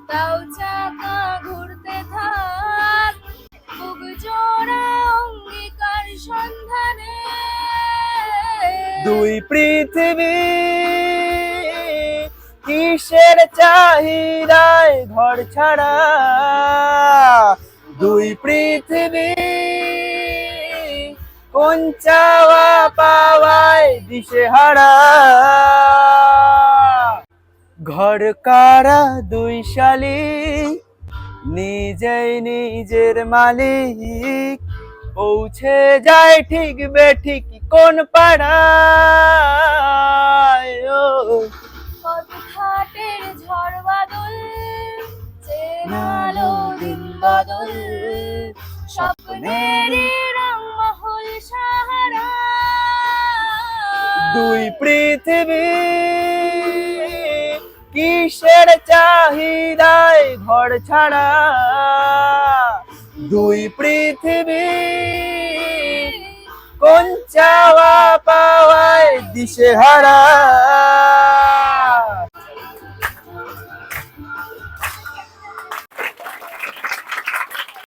দাও চাকা ঘুরতে থাক, বুক জোড়া অঙ্গীকার সন্ধানে। দুই পৃথিবী কিসের চাহিদায় ঘর ছাড়া, দুই পৃথিবী কোন চাওয়া পাওয়ায় দিশেহারা। ঘর কারা দুই শালিক, নিজেই নিজের মালিক, পৌঁছে যায় ঠিক বেঠিক কোন পাড়ায়। পথঘাটের ঝড় বাদল, চেনালো দিন বদল, স্বপ্নের রংমহল সাহারা। দুই পৃথিবী কিসের চাহিদায় ঘর ছাড়া, দুই পৃথিবী কোন চাওয়া পাওয়ায় দিশেহারা।